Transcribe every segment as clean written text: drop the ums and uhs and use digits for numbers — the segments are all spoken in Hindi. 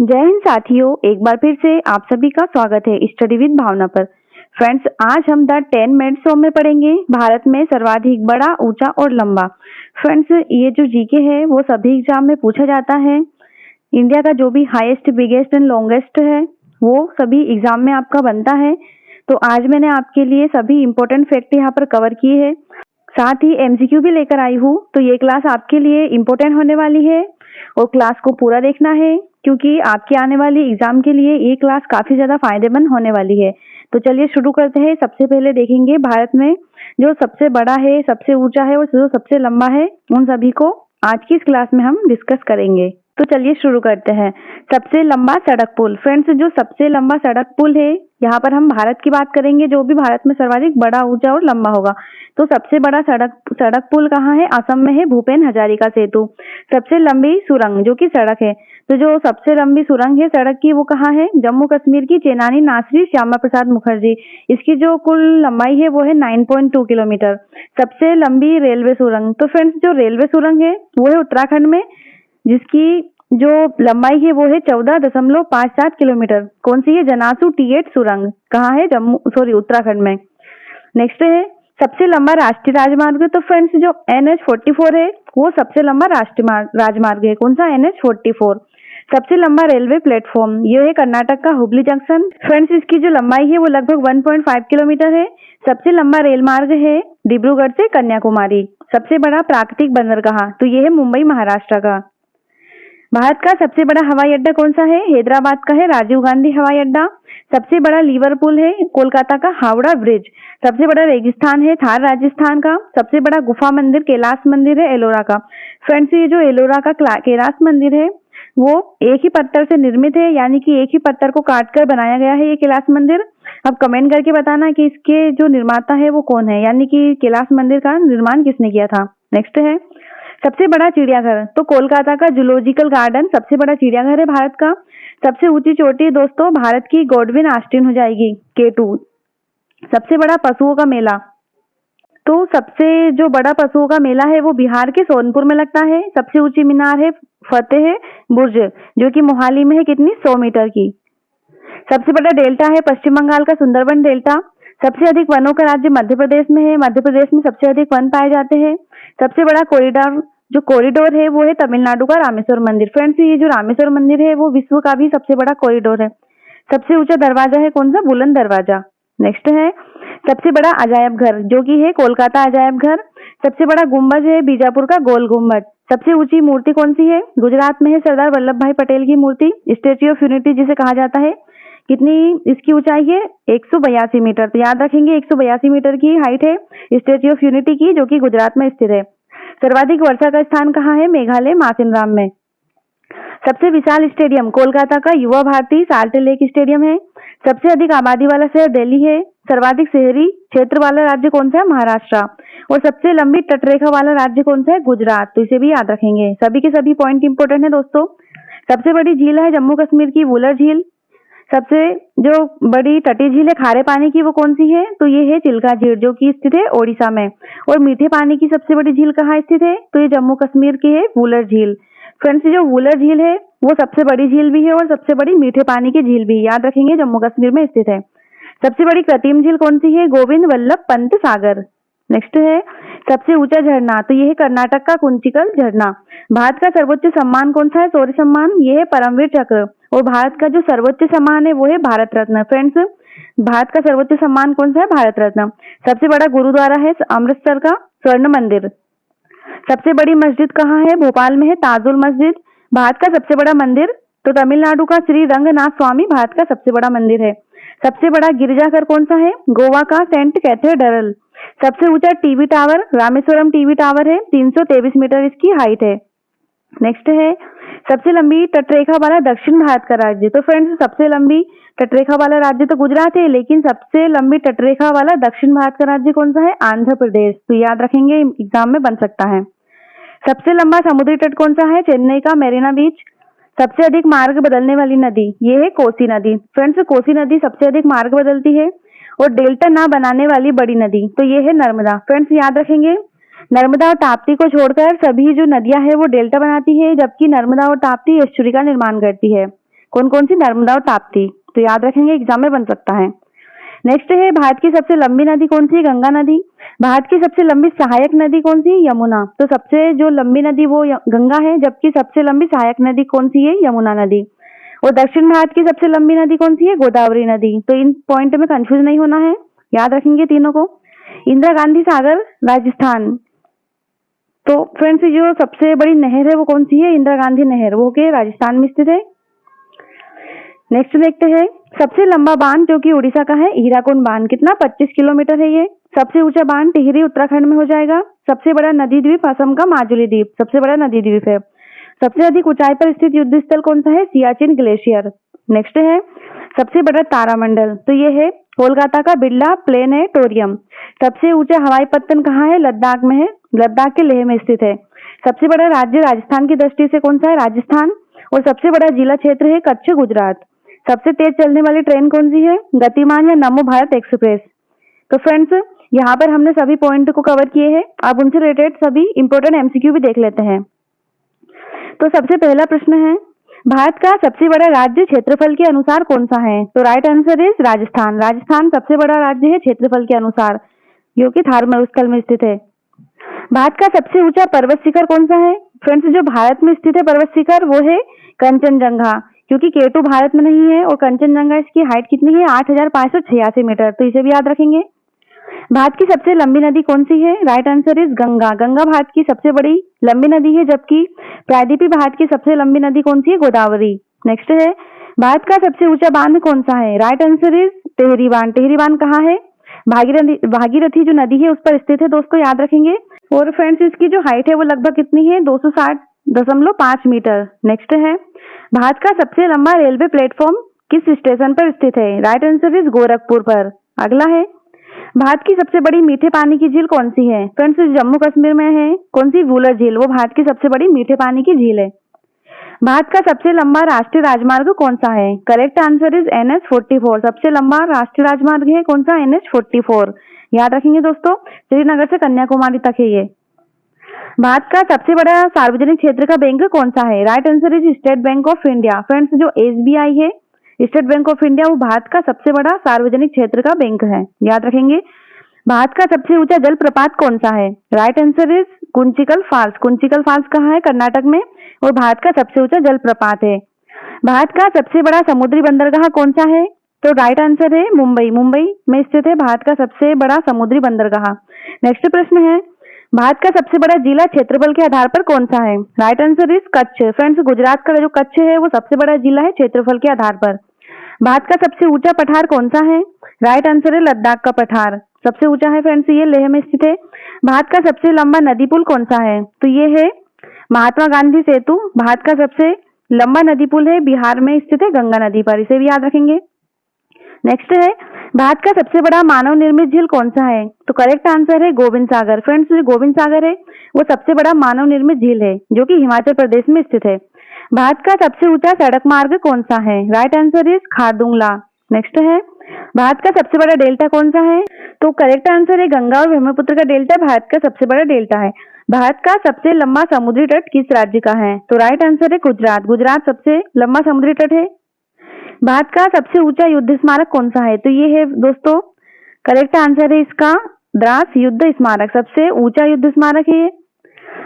जय हिंद साथियों, एक बार फिर से आप सभी का स्वागत है स्टडी विद भावना पर। फ्रेंड्स, आज हम द 10 मिनट्स सॉन्ग में पढ़ेंगे भारत में सर्वाधिक बड़ा, ऊंचा और लंबा। फ्रेंड्स, ये जो जीके है वो सभी एग्जाम में पूछा जाता है। इंडिया का जो भी हाईएस्ट, बिगेस्ट एंड लॉन्गेस्ट है वो सभी एग्जाम में आपका बनता है। तो आज मैंने आपके लिए सभी इंपॉर्टेंट फैक्ट यहाँ पर कवर किए हैं, साथ ही एमसीक्यू भी लेकर आई हूँ। तो ये क्लास आपके लिए इम्पोर्टेंट होने वाली है और क्लास को पूरा देखना है, क्योंकि आपके आने वाली एग्जाम के लिए ये क्लास काफी ज्यादा फायदेमंद होने वाली है। तो चलिए शुरू करते हैं। सबसे पहले देखेंगे भारत में जो सबसे बड़ा है, सबसे ऊंचा है और जो सबसे लंबा है, उन सभी को आज की इस क्लास में हम डिस्कस करेंगे। तो चलिए शुरू करते हैं। सबसे लंबा सड़क पुल। फ्रेंड्स, जो सबसे लंबा सड़क पुल है, यहाँ पर हम भारत की बात करेंगे, जो भी भारत में सर्वाधिक बड़ा, ऊंचा और लंबा होगा। तो सबसे बड़ा सड़क पुल कहाँ है? असम में है, भूपेन हजारिका सेतु। सबसे लंबी सुरंग जो कि सड़क है, तो जो सबसे लंबी सुरंग है सड़क की वो कहाँ है? जम्मू कश्मीर की चेनानी नासरी श्यामा प्रसाद मुखर्जी। इसकी जो कुल लंबाई है वो है 9.2 किलोमीटर। सबसे लंबी रेलवे सुरंग। तो फ्रेंड्स, जो रेलवे सुरंग है वो है उत्तराखंड में, जिसकी जो लंबाई है वो है 14.57 किलोमीटर। कौन सी है? जनासू T8 सुरंग। कहाँ है? उत्तराखंड में। नेक्स्ट है सबसे लंबा राष्ट्रीय राजमार्ग। तो फ्रेंड्स, जो NH44 है वो सबसे लंबा राष्ट्रीय राजमार्ग है। कौन सा? NH44। सबसे लंबा रेलवे प्लेटफॉर्म, ये है कर्नाटक का हुबली जंक्शन। फ्रेंड्स, इसकी जो लंबाई है वो लगभग 1.5 किलोमीटर है। सबसे लंबा रेल मार्ग है डिब्रूगढ़ से कन्याकुमारी। सबसे बड़ा प्राकृतिक बंदरगाह, तो ये है मुंबई, महाराष्ट्र का। भारत का सबसे बड़ा हवाई अड्डा कौन सा है? हैदराबाद का है राजीव गांधी हवाई अड्डा। सबसे बड़ा लिवरपूल है कोलकाता का हावड़ा ब्रिज। सबसे बड़ा रेगिस्तान है थार, राजस्थान का। सबसे बड़ा गुफा मंदिर कैलाश मंदिर है एलोरा का। फ्रेंड्स, ये जो एलोरा का कैलाश मंदिर है वो एक ही पत्थर से निर्मित है, यानी कि एक ही पत्थर को काटकर बनाया गया है ये कैलाश मंदिर। अब कमेंट करके बताना कि इसके जो निर्माता है वो कौन है, यानी कि कैलाश मंदिर का निर्माण किसने किया था। नेक्स्ट है सबसे बड़ा चिड़ियाघर। तो कोलकाता का जूलॉजिकल गार्डन सबसे बड़ा चिड़ियाघर है भारत का। सबसे ऊंची चोटी दोस्तों भारत की गॉडविन ऑस्टिन हो जाएगी, K2। सबसे बड़ा पशुओं का मेला। तो सबसे जो बड़ा पशुओं का मेला है वो बिहार के सोनपुर में लगता है। सबसे ऊंची मीनार है फतेह बुर्ज, जो कि मोहाली में है। कितनी? 100 मीटर की। सबसे बड़ा डेल्टा है पश्चिम बंगाल का सुंदरबन डेल्टा। सबसे अधिक वनों का राज्य मध्य प्रदेश में है। मध्य प्रदेश में सबसे अधिक वन पाए जाते हैं। सबसे बड़ा कॉरिडोर है वो है तमिलनाडु का रामेश्वर मंदिर। फ्रेंड्स, ये जो रामेश्वर मंदिर है वो विश्व का भी सबसे बड़ा कॉरिडोर है। सबसे ऊंचा दरवाजा है कौन सा? बुलंद दरवाजा। नेक्स्ट है सबसे बड़ा अजायब घर, जो कि है कोलकाता अजायब घर। सबसे बड़ा गुम्बज है बीजापुर का गोल गुम्बज। सबसे ऊंची मूर्ति कौन सी है? गुजरात में है सरदार वल्लभ भाई पटेल की मूर्ति, स्टेच्यू ऑफ यूनिटी जिसे कहा जाता है। कितनी इसकी ऊंचाई है? 182 मीटर। तो याद रखेंगे 182 मीटर की हाइट है स्टेच्यू ऑफ यूनिटी की, जो कि गुजरात में स्थित है। सर्वाधिक वर्षा का स्थान कहाँ है? मेघालय, मासिनराम में। सबसे विशाल स्टेडियम कोलकाता का युवा भारती साल्ट लेक स्टेडियम है। सबसे अधिक आबादी वाला शहर दिल्ली है। सर्वाधिक शहरी क्षेत्र वाला राज्य कौन सा है? महाराष्ट्र। और सबसे लंबी तटरेखा वाला राज्य कौन सा है? गुजरात। तो इसे भी याद रखेंगे। सभी के सभी पॉइंट इंपोर्टेंट है दोस्तों। सबसे बड़ी झील है जम्मू कश्मीर की वुलर झील। सबसे जो बड़ी तटीय झील है खारे पानी की वो कौन सी है? तो ये है चिल्का झील, जो कि स्थित है ओडिशा में। और मीठे पानी की सबसे बड़ी झील कहाँ स्थित है? तो ये जम्मू कश्मीर की है वुलर झील। फ्रेंड्स, जो वुलर झील है वो सबसे बड़ी झील भी है और सबसे बड़ी मीठे पानी की झील भी, याद रखेंगे, जम्मू कश्मीर में स्थित है। सबसे बड़ी कृत्रिम झील कौन सी है? गोविंद वल्लभ पंत सागर। नेक्स्ट है सबसे ऊंचा झरना। तो ये है कर्नाटक का कुंचिकल झरना। भारत का सर्वोच्च सम्मान कौन सा है? शौर्य सम्मान। ये है परमवीर चक्र। और भारत का जो सर्वोच्च सम्मान है वो है भारत रत्न। फ्रेंड्स, भारत का सर्वोच्च सम्मान कौन सा है? भारत रत्न। सबसे बड़ा गुरुद्वारा है अमृतसर का स्वर्ण मंदिर। सबसे बड़ी मस्जिद कहाँ है? भोपाल में है ताजुल मस्जिद। भारत का सबसे बड़ा मंदिर, तो तमिलनाडु का श्री रंगनाथ स्वामी भारत का सबसे बड़ा मंदिर है। सबसे बड़ा गिरजाघर कौन सा है? गोवा का सेंट कैथेड्रल। सबसे ऊंचा TV tower Rameswaram TV tower है, 323 मीटर इसकी हाइट है। नेक्स्ट है सबसे लंबी तटरेखा वाला दक्षिण भारत का राज्य। तो फ्रेंड्स, सबसे लंबी तटरेखा वाला राज्य तो गुजरात है, लेकिन सबसे लंबी तटरेखा वाला दक्षिण भारत का राज्य कौन सा है? आंध्र प्रदेश। तो याद रखेंगे, एग्जाम में बन सकता है। सबसे लंबा समुद्री तट कौन सा है? चेन्नई का मेरीना बीच। सबसे अधिक मार्ग बदलने वाली नदी, ये है कोसी नदी। फ्रेंड्स, कोसी नदी सबसे अधिक मार्ग बदलती है। और डेल्टा ना बनाने वाली बड़ी नदी, तो ये है नर्मदा। फ्रेंड्स, याद रखेंगे, नर्मदा और ताप्ती को छोड़कर सभी जो नदियां हैं वो डेल्टा बनाती है, जबकि नर्मदा और ताप्ती एस्चुरी का निर्माण करती है। कौन कौन सी? नर्मदा और ताप्ती। तो याद रखेंगे, एग्जाम में बन सकता है। नेक्स्ट है, भारत की सबसे लंबी नदी कौन सी है? गंगा नदी। भारत की सबसे लंबी सहायक नदी कौन सी? यमुना। तो सबसे जो लंबी नदी वो गंगा है, जबकि सबसे लंबी सहायक नदी कौन सी है? यमुना नदी। और दक्षिण भारत की सबसे लंबी नदी कौन सी है? गोदावरी नदी। तो इन पॉइंट में कंफ्यूज नहीं होना है, याद रखेंगे तीनों को। इंदिरा गांधी सागर, राजस्थान। तो फ्रेंड्स, जो सबसे बड़ी नहर है वो कौन सी है? इंदिरा गांधी नहर, वो के राजस्थान में स्थित है। नेक्स्ट देखते हैं, सबसे लंबा बांध जो कि उड़ीसा का है, हीराकुंड बांध। कितना? 25 किलोमीटर है ये। सबसे ऊंचा बांध टिहरी उत्तराखंड में हो जाएगा। सबसे बड़ा नदी द्वीप असम का माजुली द्वीप, सबसे बड़ा नदी द्वीप है। सबसे अधिक ऊंचाई पर स्थित युद्ध स्थल कौन सा है? सियाचिन ग्लेशियर। नेक्स्ट है, सबसे बड़ा तारामंडल, तो ये है कोलकाता का बिरला प्लेनेटोरियम। सबसे ऊंचा हवाई पत्तन कहाँ है? लद्दाख में है, लद्दाख के लेह में स्थित है। सबसे बड़ा राज्य राजस्थान की दृष्टि से कौन सा है? राजस्थान। और सबसे बड़ा जिला क्षेत्र है कच्छ, गुजरात। सबसे तेज चलने वाली ट्रेन कौन सी है? गतिमान या नमो भारत एक्सप्रेस। तो फ्रेंड्स, यहाँ पर हमने सभी पॉइंट को कवर किए हैं। आप उनसे रिलेटेड सभी इंपोर्टेंट एमसीक्यू भी देख लेते हैं। तो सबसे पहला प्रश्न है, भारत का सबसे बड़ा राज्य क्षेत्रफल के अनुसार कौन सा है? तो right answer is Rajasthan. Rajasthan सबसे बड़ा राज्य है क्षेत्रफल के अनुसार, जो कि थार मरुस्थल में स्थित है। भारत का सबसे ऊंचा पर्वत शिखर कौन सा है? फ्रेंड्स, जो भारत में स्थित है पर्वत शिखर वो है कंचनजंगा, क्योंकि केटू भारत में नहीं है। और कंचनजंगा, इसकी हाइट कितनी है? 8,586 मीटर। तो इसे भी याद रखेंगे। भारत की सबसे लंबी नदी कौन सी है? Right answer is Ganga. Ganga Bharat की सबसे बड़ी लंबी नदी है, जबकि प्रायद्वीपीय भारत की सबसे लंबी नदी कौन सी है? गोदावरी। नेक्स्ट है, भारत का सबसे ऊंचा बांध कौन सा है? राइट आंसर इज टिहरी बांध। टिहरी बांध कहाँ है? भागीरथी जो नदी है उस पर स्थित है दोस्तों, याद रखेंगे। और फ्रेंड्स, इसकी जो हाइट है वो लगभग कितनी है? 260.5 मीटर। नेक्स्ट है, भारत का सबसे लंबा रेलवे प्लेटफॉर्म किस स्टेशन पर स्थित है? राइट आंसर इज गोरखपुर पर। अगला है, भारत की सबसे बड़ी मीठे पानी की झील कौन सी है? फ्रेंड्स, जम्मू कश्मीर में है। कौन सी? वूलर झील, वो भारत की सबसे बड़ी मीठे पानी की झील है। भारत का सबसे लंबा राष्ट्रीय राजमार्ग कौन सा है? Correct answer is NH-44। सबसे लंबा राष्ट्रीय राजमार्ग है कौन सा? NH-44। याद रखेंगे दोस्तों, श्रीनगर से कन्याकुमारी तक है ये। भारत का सबसे बड़ा सार्वजनिक क्षेत्र का बैंक कौन सा है? Right answer is state bank of India. Friends, जो SBI है, स्टेट बैंक ऑफ इंडिया, वो भारत का सबसे बड़ा सार्वजनिक क्षेत्र का बैंक है, याद रखेंगे। भारत का सबसे ऊंचा जलप्रपात कौन सा है? Right answer is Kunchikal falls. Kunchikal falls कहाँ है? कर्नाटक में। और भारत का सबसे ऊंचा जलप्रपात है। भारत का सबसे बड़ा समुद्री बंदरगाह कौन सा है? तो राइट आंसर है मुंबई। मुंबई में स्थित है भारत का सबसे बड़ा समुद्री बंदरगाह। नेक्स्ट प्रश्न है, भारत का सबसे बड़ा जिला क्षेत्रफल के आधार पर कौन सा है? Right answer is Kutch. Friends, Gujarat का जो कच्छ है वो सबसे बड़ा जिला है क्षेत्रफल के आधार पर। भारत का सबसे ऊंचा पठार कौन सा है? राइट आंसर है लद्दाख का पठार, सबसे ऊंचा है फ्रेंड्स, ये लेह में स्थित है। भारत का सबसे लंबा नदी पुल कौन सा है? तो ये है महात्मा गांधी सेतु। भारत का सबसे लंबा नदी पुल है, बिहार में स्थित है गंगा नदी पर, इसे भी याद रखेंगे। नेक्स्ट है, भारत का सबसे बड़ा मानव निर्मित झील कौन सा है? तो करेक्ट आंसर है गोविंद सागर। फ्रेंड्स, जो गोविंद सागर है वो सबसे बड़ा मानव निर्मित झील है, जो कि हिमाचल प्रदेश में स्थित है। भारत का सबसे ऊंचा सड़क मार्ग कौन सा है? Right answer is Khardungla. Next है, भारत का सबसे बड़ा डेल्टा कौन सा है? तो करेक्ट आंसर है गंगा और ब्रह्मपुत्र का डेल्टा भारत का सबसे बड़ा डेल्टा है। भारत का सबसे लंबा समुद्री तट किस राज्य का है? तो राइट आंसर है गुजरात। गुजरात सबसे लंबा समुद्री तट है। भारत का सबसे ऊंचा युद्ध स्मारक कौन सा है? तो ये है दोस्तों, करेक्ट आंसर है इसका द्रास युद्ध स्मारक, सबसे ऊंचा युद्ध स्मारक है ये।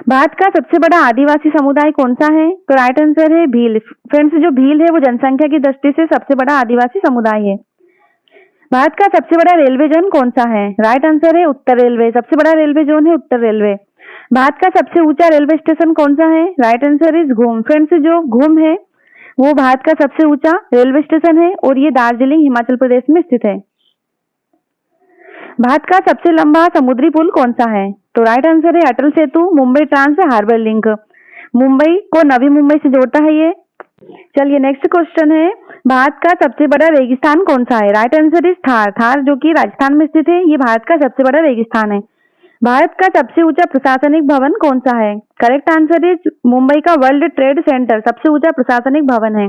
भारत का सबसे बड़ा आदिवासी समुदाय कौन सा है? तो राइट आंसर है भील। फ्रेंड्स, जो भील है वो जनसंख्या की दृष्टि से सबसे बड़ा आदिवासी समुदाय है। भारत का सबसे बड़ा रेलवे जोन कौन सा है? राइट आंसर है उत्तर रेलवे, सबसे बड़ा रेलवे जोन है उत्तर रेलवे। भारत का सबसे ऊंचा रेलवे स्टेशन कौन सा है? राइट आंसर इज घूम। फ्रेंड्स, जो घूम है वो भारत का सबसे ऊंचा रेलवे स्टेशन है और ये दार्जिलिंग हिमाचल प्रदेश में स्थित है। भारत का सबसे लंबा समुद्री पुल कौन सा है? तो राइट आंसर है Atal Setu, Mumbai trans harbour link, Mumbai को नवी मुंबई से जोड़ता है ये। चलिए नेक्स्ट क्वेश्चन है, भारत का सबसे बड़ा रेगिस्तान कौन सा है? Right answer is Thar. Thar जो कि राजस्थान में स्थित है, ये भारत का सबसे बड़ा रेगिस्तान है। भारत का सबसे ऊंचा प्रशासनिक भवन कौन सा है? करेक्ट आंसर इज मुंबई का वर्ल्ड ट्रेड सेंटर, सबसे ऊंचा प्रशासनिक भवन है।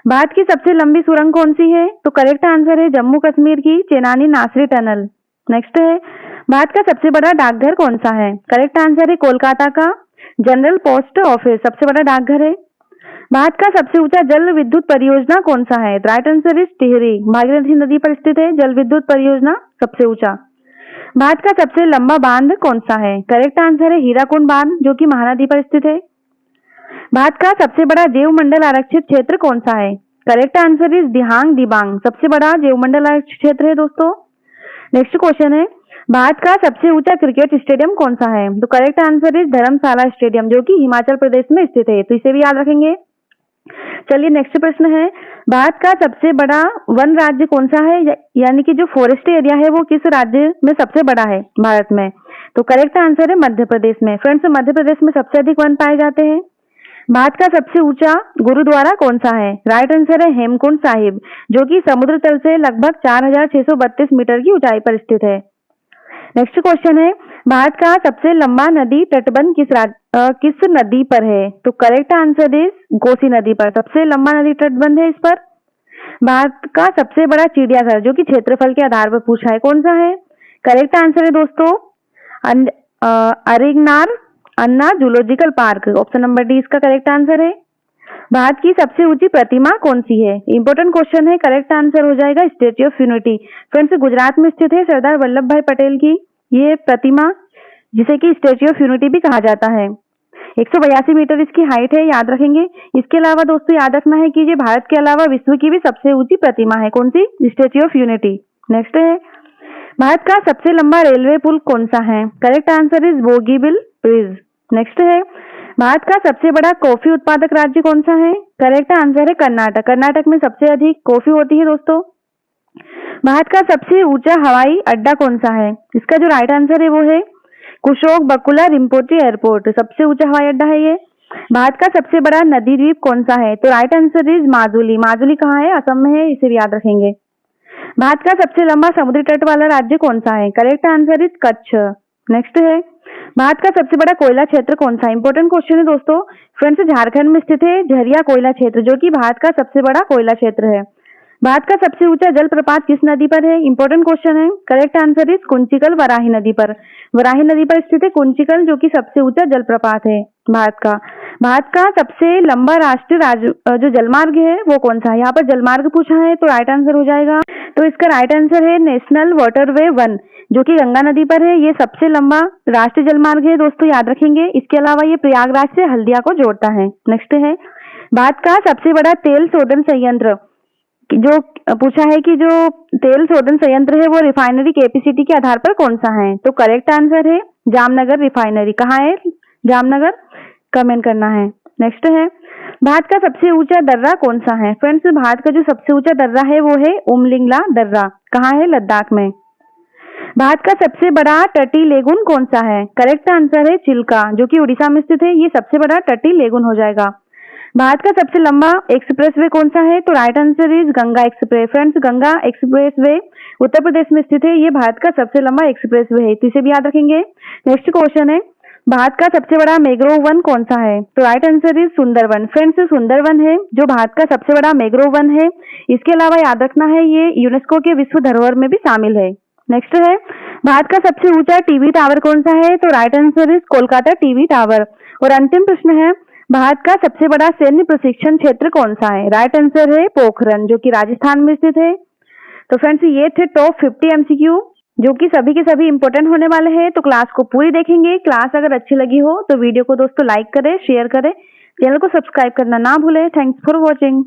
भारत की सबसे लंबी सुरंग कौन सी है? तो करेक्ट आंसर है जम्मू कश्मीर की चेनानी नासरी टनल। नेक्स्ट है, भारत का सबसे बड़ा डाकघर कौन सा है? करेक्ट आंसर है कोलकाता का जनरल पोस्ट ऑफिस, सबसे बड़ा डाकघर है। भारत का सबसे ऊंचा जल विद्युत परियोजना कौन सा है? Right answer is Tehri, Bhagirathi नदी पर स्थित है जल विद्युत परियोजना सबसे ऊंचा। भारत का सबसे लंबा बांध कौन सा है? करेक्ट आंसर है हीराकुंड बांध, जो कि महानदी पर स्थित है। भारत का सबसे बड़ा जैव मंडल आरक्षित क्षेत्र कौन सा है? करेक्ट आंसर इज दिहांग दिबांग, सबसे बड़ा जैव मंडल आरक्षित क्षेत्र है दोस्तों। नेक्स्ट क्वेश्चन है, भारत का सबसे ऊंचा क्रिकेट स्टेडियम कौन सा है? तो correct answer is Dharamshala stadium, जो कि हिमाचल प्रदेश में स्थित है, तो इसे भी याद रखेंगे। चलिए नेक्स्ट प्रश्न है, भारत का सबसे बड़ा वन राज्य कौन सा है? यानी कि जो फॉरेस्ट एरिया है वो किस राज्य में सबसे बड़ा है भारत में? तो करेक्ट आंसर है मध्य प्रदेश में। फ्रेंड्स, मध्य प्रदेश में सबसे अधिक वन पाए जाते हैं। भारत का सबसे ऊंचा गुरुद्वारा कौन सा है? राइट आंसर है हेमकुंड साहिब, जो कि समुद्र तल से लगभग 4632 मीटर की ऊंचाई पर स्थित है। नेक्स्ट क्वेश्चन है, भारत का सबसे लंबा नदी तटबंध किस नदी पर है? तो करेक्ट आंसर इज कोसी नदी पर, सबसे लंबा नदी तटबंध है इस पर। भारत का सबसे बड़ा चिड़ियाघर, जो कि क्षेत्रफल के आधार पर पूछा है, कौन सा है? करेक्ट आंसर है दोस्तों Arignar Anna zoological park, option number D इसका करेक्ट आंसर है। भारत की सबसे ऊंची प्रतिमा कौन सी है? इंपॉर्टेंट क्वेश्चन है, करेक्ट आंसर हो जाएगा statue of unity. Friends, Gujarat में स्थित है सरदार वल्लभ भाई पटेल की ये प्रतिमा, जिसे कि स्टैच्यू ऑफ यूनिटी भी कहा जाता है। 182 मीटर इसकी हाइट है, याद रखेंगे। इसके अलावा दोस्तों याद रखना है कि ये भारत के अलावा विश्व की भी सबसे ऊंची प्रतिमा है, कौन सी? Statue of unity. नेक्स्ट है, भारत का सबसे लंबा रेलवे पुल कौन सा है? Correct answer is Bogibeel bridge. Next है, भारत का सबसे बड़ा कॉफी उत्पादक राज्य कौन सा है? करेक्ट आंसर है कर्नाटक, कर्नाटक में सबसे अधिक कॉफी होती है दोस्तों। भारत का सबसे ऊंचा हवाई अड्डा कौन सा है? इसका जो राइट आंसर है वो है कुशोक बकुला रिम्पोची एयरपोर्ट, सबसे ऊंचा हवाई अड्डा है ये। भारत का सबसे बड़ा नदी द्वीप कौन सा है? तो right answer is Majuli, Majuli कहाँ है? असम में है, इसे भी याद रखेंगे। भारत का सबसे लंबा समुद्री तट वाला राज्य कौन सा है? Correct answer is Kutch. Next है, भारत का सबसे बड़ा कोयला क्षेत्र कौन सा है? इंपॉर्टेंट क्वेश्चन है दोस्तों। फ्रेंड्स, झारखंड में स्थित है झरिया कोयला क्षेत्र, जो कि भारत का सबसे बड़ा कोयला क्षेत्र है। भारत का सबसे ऊंचा जलप्रपात किस नदी पर है? इंपॉर्टेंट क्वेश्चन है, correct answer is Kunchikal Varahi नदी पर, वराही नदी पर स्थित है कुंचिकल, जो कि सबसे ऊंचा जलप्रपात है भारत का। भारत का सबसे लंबा राष्ट्रीय जो जलमार्ग है वो कौन सा है? यहाँ पर जलमार्ग पूछा है, तो राइट आंसर हो जाएगा, तो इसका राइट आंसर है नेशनल वाटरवे 1, जो कि गंगा नदी पर है। ये सबसे लंबा राष्ट्रीय जलमार्ग है दोस्तों, याद रखेंगे। इसके अलावा ये प्रयागराज से हल्दिया को जोड़ता है। नेक्स्ट है, भारत का सबसे बड़ा तेल शोधन संयंत्र, जो पूछा है कि जो तेल शोधन संयंत्र है वो रिफाइनरी कैपेसिटी के आधार पर कौन सा है? तो करेक्ट आंसर है जामनगर रिफाइनरी। कहाँ है जामनगर? कमेंट करना है। नेक्स्ट है, भारत का सबसे ऊंचा दर्रा कौन सा है? फ्रेंड्स, भारत का जो सबसे ऊंचा दर्रा है वो है उमलिंगला दर्रा, कहाँ है? लद्दाख में। भारत का सबसे बड़ा तटीय लेगुन कौन सा है? करेक्ट आंसर है चिल्का, जो कि उड़ीसा में स्थित है, ये सबसे बड़ा तटीय लेगुन हो जाएगा। भारत का सबसे लंबा एक्सप्रेसवे कौन सा है? तो right answer is Ganga express. Friends, Ganga expressway Uttar Pradesh में स्थित है, ये भारत का सबसे लंबा एक्सप्रेसवे है, तो इसे भी याद रखेंगे। नेक्स्ट क्वेश्चन है, भारत का सबसे बड़ा मैंग्रोव वन कौन सा है? तो right answer is Sundarban. Friends, Sundarban है जो भारत का सबसे बड़ा मैंग्रोव वन है। इसके अलावा याद रखना है ये यूनेस्को के विश्व धरोहर में भी शामिल है। नेक्स्ट है, भारत का सबसे ऊंचा टीवी टावर कौन सा है? तो right answer is Kolkata TV tower. और अंतिम प्रश्न है, भारत का सबसे बड़ा सैन्य प्रशिक्षण क्षेत्र कौन सा है? राइट आंसर है पोखरन, जो कि राजस्थान में स्थित है। तो फ्रेंड्स, ये थे टॉप 50 एमसीक्यू, जो कि सभी के सभी इंपॉर्टेंट होने वाले हैं। तो क्लास को पूरी देखेंगे। क्लास अगर अच्छी लगी हो तो वीडियो को दोस्तों लाइक करें, शेयर करें, चैनल को सब्सक्राइब करना ना भूलें। Thanks for watching.